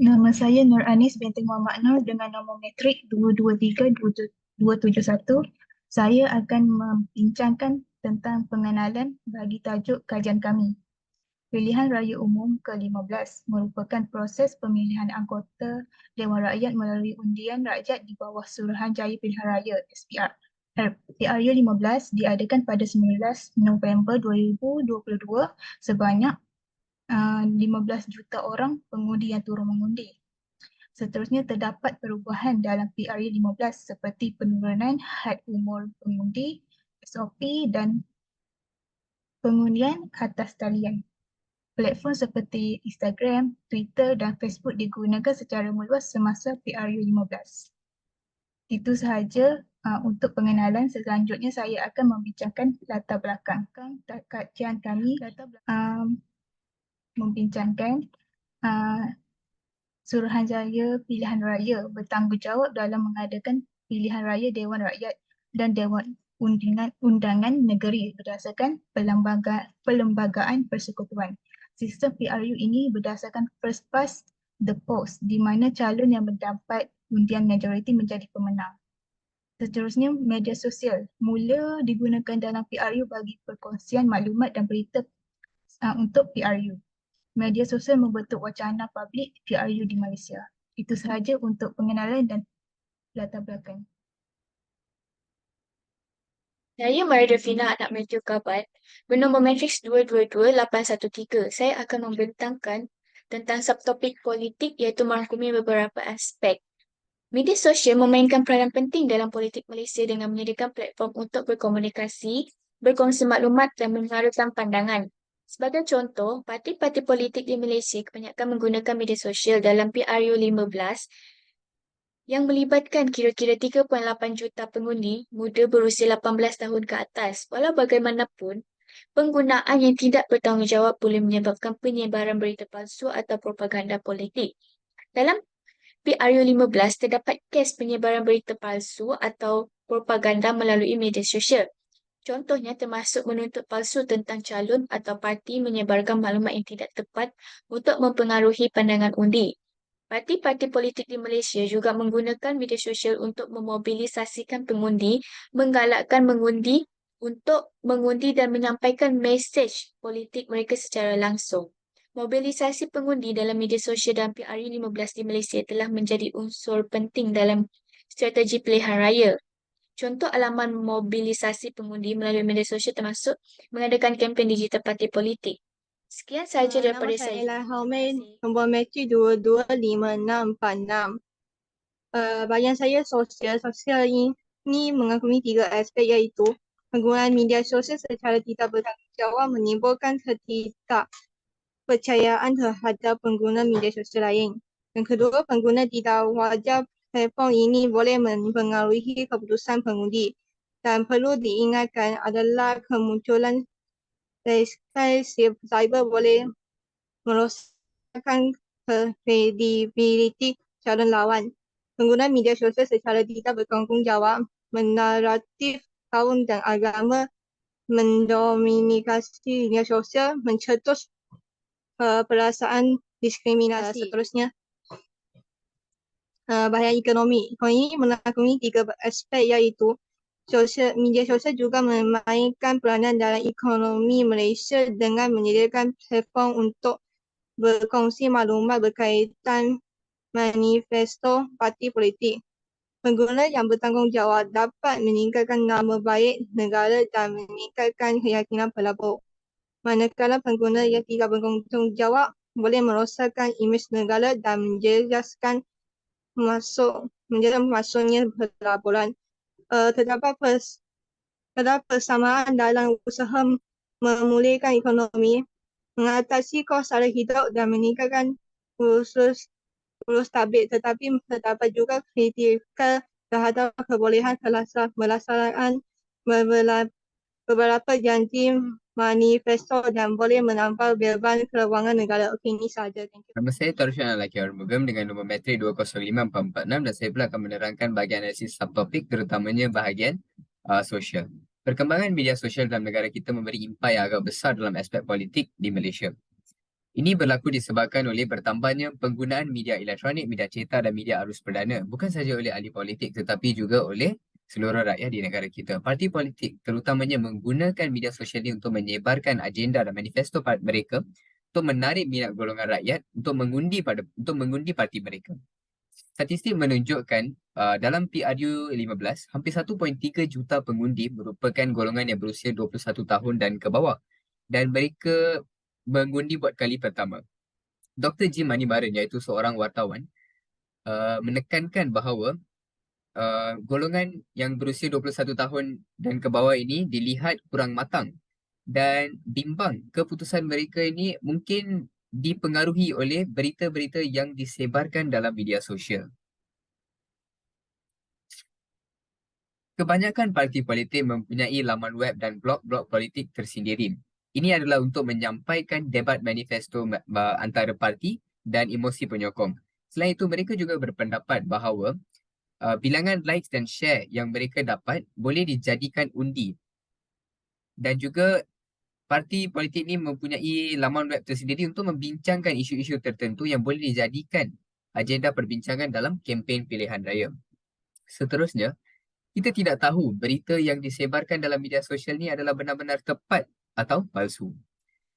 Nama saya Nur Anis binti Muhammad Nur dengan nombor metrik 2232771. Saya akan membincangkan tentang pengenalan bagi tajuk kajian kami. Pilihan Raya Umum ke-15 merupakan proses pemilihan anggota Dewan Rakyat melalui undian rakyat di bawah Suruhanjaya Pilihan Raya SPR. PRU 15 diadakan pada 19 November 2022 sebanyak 15 juta orang pengundi yang turut mengundi. Seterusnya terdapat perubahan dalam PRU 15 seperti penurunan had umur pengundi, SOP dan pengundian atas talian. Platform seperti Instagram, Twitter dan Facebook digunakan secara meluas semasa PRU 15. Itu sahaja untuk pengenalan. Selanjutnya saya akan membincangkan latar belakang. Kajian kami membincangkan Suruhanjaya Pilihan Raya bertanggungjawab dalam mengadakan pilihan raya Dewan Rakyat dan Dewan Undangan Negeri berdasarkan Perlembagaan Persekutuan. Sistem PRU ini berdasarkan first past the post di mana calon yang mendapat undian majoriti menjadi pemenang. Seterusnya, media sosial mula digunakan dalam PRU bagi perkongsian maklumat dan berita untuk PRU. Media sosial membentuk wacana publik PRU di Malaysia. Itu sahaja untuk pengenalan dan latar belakang. Saya Maria Fina anak Matthew Kabat bernombor matriks 222813. Saya akan membentangkan tentang subtopik politik iaitu merangkumi beberapa aspek. Media sosial memainkan peranan penting dalam politik Malaysia dengan menyediakan platform untuk berkomunikasi, berkongsi maklumat dan mengaruhkan pandangan. Sebagai contoh, parti-parti politik di Malaysia kebanyakan menggunakan media sosial dalam PRU 15 yang melibatkan kira-kira 3.8 juta pengundi muda berusia 18 tahun ke atas. Walau bagaimanapun, penggunaan yang tidak bertanggungjawab boleh menyebabkan penyebaran berita palsu atau propaganda politik. Dalam PRU 15 terdapat kes penyebaran berita palsu atau propaganda melalui media sosial. Contohnya termasuk menuntut palsu tentang calon atau parti menyebarkan maklumat yang tidak tepat untuk mempengaruhi pandangan undi. Parti-parti politik di Malaysia juga menggunakan media sosial untuk memobilisasikan pengundi, menggalakkan mengundi untuk mengundi dan menyampaikan mesej politik mereka secara langsung. Mobilisasi pengundi dalam media sosial dan PRU 15 di Malaysia telah menjadi unsur penting dalam strategi pilihan raya. Contoh alaman mobilisasi pengundi melalui media sosial termasuk mengadakan kempen digital parti politik. Sekian sahaja Nama daripada saya saya. Ella Haumain, nombor matrik 225646. Bahagian saya sosial. Sosial ini mengagumi 3 aspek iaitu penggunaan media sosial secara tidak bertanggungjawab menimbulkan ketidakpercayaan terhadap pengguna media sosial lain. Yang kedua, pengguna tidak wajar platform ini boleh mempengaruhi keputusan pengundi. Dan perlu diingatkan adalah kemunculan cyber boleh merosakkan kredibiliti calon lawan. Pengguna media sosial secara tidak bertanggungjawab menaratif kaum dan agama mendominasi media sosial mencetus perasaan diskriminasi. Seterusnya, bahaya ekonomi. Ekonomi ini mengagumi 3 aspek iaitu media sosial juga memainkan peranan dalam ekonomi Malaysia dengan menyediakan platform untuk berkongsi maklumat berkaitan manifesto parti politik. Pengguna yang bertanggungjawab dapat meningkatkan nama baik negara dan meningkatkan keyakinan pelabur. Manakala pengguna yang tidak bertanggungjawab boleh merosakkan imej negara dan menjejaskan masuknya pelaburan. Terdapat persamaan dalam usaha memulihkan ekonomi, mengatasi kos sara hidup dan meningkatkan urus stabil, tetapi terdapat juga kritikal terhadap kebolehan pelaksanaan beberapa janji manifesto dan boleh menambah beban kewangan negara. Okey, ini sahaja. Thank you. Nama saya Tarshan Alaki Armugam dengan nombor matrik 205446 dan saya pula akan menerangkan bahagian analisis subtopik terutamanya bahagian sosial. Perkembangan media sosial dalam negara kita memberi impak yang agak besar dalam aspek politik di Malaysia. Ini berlaku disebabkan oleh bertambahnya penggunaan media elektronik, media cetak dan media arus perdana. Bukan sahaja oleh ahli politik tetapi juga oleh seluruh rakyat di negara kita. Parti politik terutamanya menggunakan media sosial ini untuk menyebarkan agenda dan manifesto mereka untuk menarik minat golongan rakyat untuk mengundi parti mereka. Statistik menunjukkan dalam PRU 15, hampir 1.3 juta pengundi merupakan golongan yang berusia 21 tahun dan ke bawah. Dan mereka mengundi buat kali pertama. Dr. Jim Manimaran iaitu seorang wartawan menekankan bahawa golongan yang berusia 21 tahun dan ke bawah ini dilihat kurang matang dan bimbang keputusan mereka ini mungkin dipengaruhi oleh berita-berita yang disebarkan dalam media sosial. Kebanyakan parti politik mempunyai laman web dan blog-blog politik tersendiri. Ini adalah untuk menyampaikan debat manifesto antara parti dan emosi penyokong. Selain itu, mereka juga berpendapat bahawa bilangan likes dan share yang mereka dapat boleh dijadikan undi. Dan juga parti politik ini mempunyai laman web tersendiri untuk membincangkan isu-isu tertentu yang boleh dijadikan agenda perbincangan dalam kempen pilihan raya. Seterusnya, kita tidak tahu berita yang disebarkan dalam media sosial ni adalah benar-benar tepat atau palsu.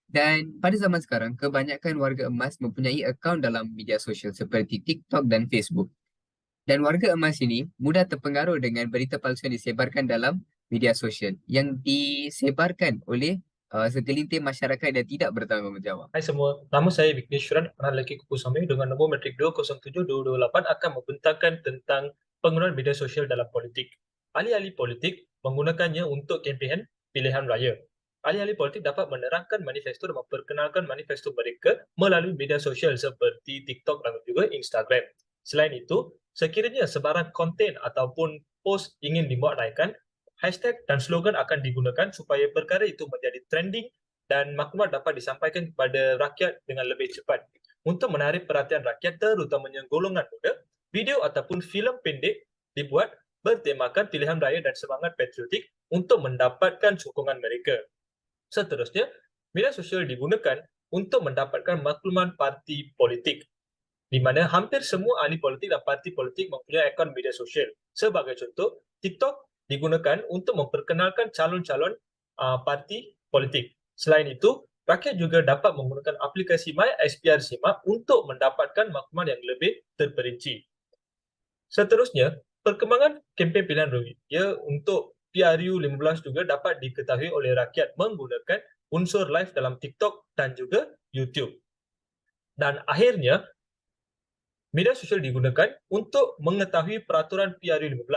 Dan pada zaman sekarang, kebanyakan warga emas mempunyai akaun dalam media sosial seperti TikTok dan Facebook. Dan warga emas ini mudah terpengaruh dengan berita palsu yang disebarkan dalam media sosial yang disebarkan oleh segelintir masyarakat yang tidak bertanggungjawab. Hai semua, nama saya Vignesh Shuran, pernah lelaki kuku Samir dengan nombor matrik 207228 akan membentangkan tentang penggunaan media sosial dalam politik. Ahli-ahli politik menggunakannya untuk kempen pilihan raya. Ahli-ahli politik dapat menerangkan manifesto dan memperkenalkan manifesto mereka melalui media sosial seperti TikTok dan juga Instagram. Selain itu, sekiranya sebarang konten ataupun post ingin dimuat naikkan, hashtag dan slogan akan digunakan supaya perkara itu menjadi trending dan maklumat dapat disampaikan kepada rakyat dengan lebih cepat. Untuk menarik perhatian rakyat, terutamanya golongan muda, video ataupun filem pendek dibuat bertemakan pilihan raya dan semangat patriotik untuk mendapatkan sokongan mereka. Seterusnya, media sosial digunakan untuk mendapatkan makluman parti politik, di mana hampir semua ahli politik dan parti politik mempunyai akaun media sosial. Sebagai contoh, TikTok digunakan untuk memperkenalkan calon-calon parti politik. Selain itu, rakyat juga dapat menggunakan aplikasi MySPR Simak untuk mendapatkan maklumat yang lebih terperinci. Seterusnya, perkembangan kempen pilihan raya untuk PRU 15 juga dapat diketahui oleh rakyat menggunakan unsur live dalam TikTok dan juga YouTube. Dan akhirnya, media sosial digunakan untuk mengetahui peraturan PRU 15,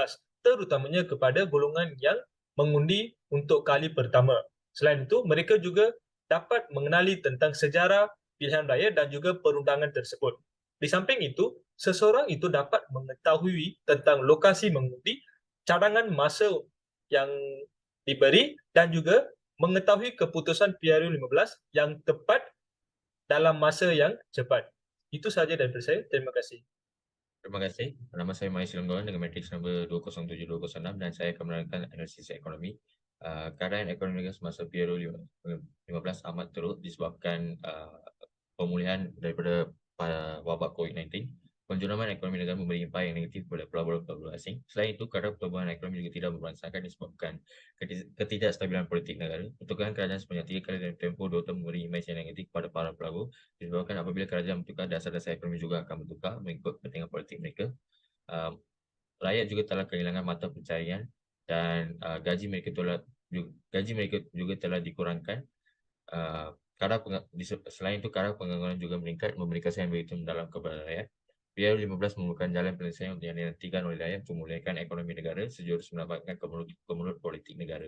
terutamanya kepada golongan yang mengundi untuk kali pertama. Selain itu, mereka juga dapat mengenali tentang sejarah pilihan raya dan juga perundangan tersebut. Di samping itu, seseorang itu dapat mengetahui tentang lokasi mengundi, cadangan masa yang diberi dan juga mengetahui keputusan PRU 15 yang tepat dalam masa yang cepat. Itu sahaja daripada saya. Terima kasih. Terima kasih. Nama saya Mahir Silanggawan dengan matriks nombor 207206 dan saya akan menerangkan analisis ekonomi. Keadaan ekonomi negara semasa PRU 15 amat teruk disebabkan pemulihan daripada wabak COVID-19. Penjuraman ekonomi negara memberi impak yang negatif kepada pelaburan-pelaburan asing. Selain itu, kadar pertumbuhan ekonomi juga tidak memberangsangkan disebabkan ketidakstabilan politik negara. Pertukaran kerajaan sebanyak 3 kali dalam tempoh 2 tahun memberi imej yang negatif kepada para pelabur. Disebabkan apabila kerajaan bertukar, dasar-dasar ekonomi juga akan bertukar mengikut kepentingan politik mereka. Rakyat juga telah kehilangan mata pencaharian dan gaji mereka juga telah dikurangkan. Selain itu, kadar pengangguran juga meningkat, memberi kesan begitu dalam kepada rakyat. PRU 15 merupakan jalan penyelesaian yang dinantikan oleh rakyat untuk memulihkan ekonomi negara sejurus mendapatkan kemelut politik negara.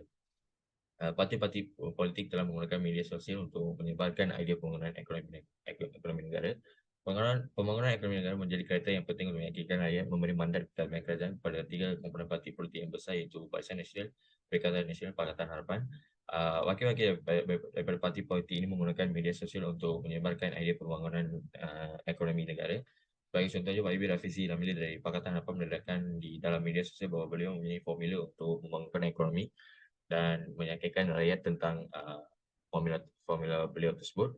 Parti-parti politik telah menggunakan media sosial untuk menyebarkan idea pembangunan ekonomi negara. Pembangunan ekonomi negara menjadi kriteria yang penting untuk meyakinkan rakyat memberi mandat kepada kerajaan kepada 3 komponen parti politik yang besar iaitu Barisan Nasional, Perikatan Nasional, Pakatan Harapan. Wakil-wakil daripada parti politik ini menggunakan media sosial untuk menyebarkan idea pembangunan ekonomi negara. Sebagai contohnya, Pak Ibi Rafizi Ramli dari Pakatan Harapan menerangkan di dalam media sosial bahawa beliau mempunyai formula untuk membangunkan ekonomi dan meyakinkan rakyat tentang formula beliau tersebut.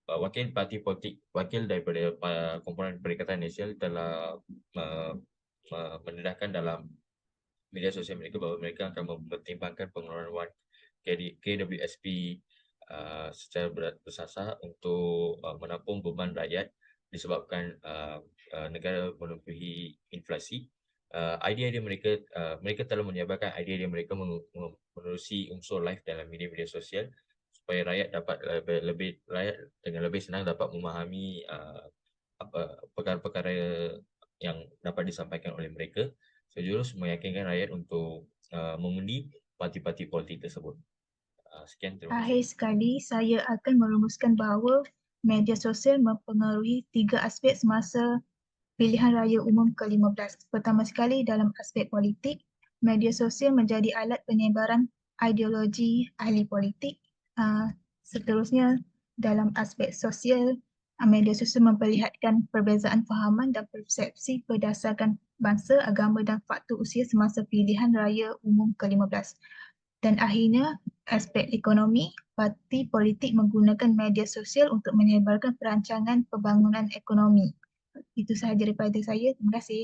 wakil parti politik, wakil daripada komponen Perikatan Nasional telah mendedahkan dalam media sosial mereka bahawa mereka akan mempertimbangkan pengeluaran wang KWSP secara bersasar untuk menampung beban rakyat disebabkan negara menempuhi inflasi. Idea-idea mereka telah menyebarkan idea-idea mereka menerusi unsur live dalam media-media sosial supaya rakyat dapat dengan lebih senang dapat memahami perkara-perkara yang dapat disampaikan oleh mereka, sejurus meyakinkan rakyat untuk mengundi parti-parti politik tersebut. Sekian, terima kasih. Akhir sekali, saya akan merumuskan bahawa media sosial mempengaruhi 3 aspek semasa pilihan raya umum ke-15. Pertama sekali, dalam aspek politik, media sosial menjadi alat penyebaran ideologi ahli politik. Seterusnya, dalam aspek sosial, media sosial memperlihatkan perbezaan fahaman dan persepsi berdasarkan bangsa, agama dan faktor usia semasa pilihan raya umum ke-15. Dan akhirnya, aspek ekonomi, parti politik menggunakan media sosial untuk menyebarkan perancangan pembangunan ekonomi. Itu sahaja daripada saya. Terima kasih.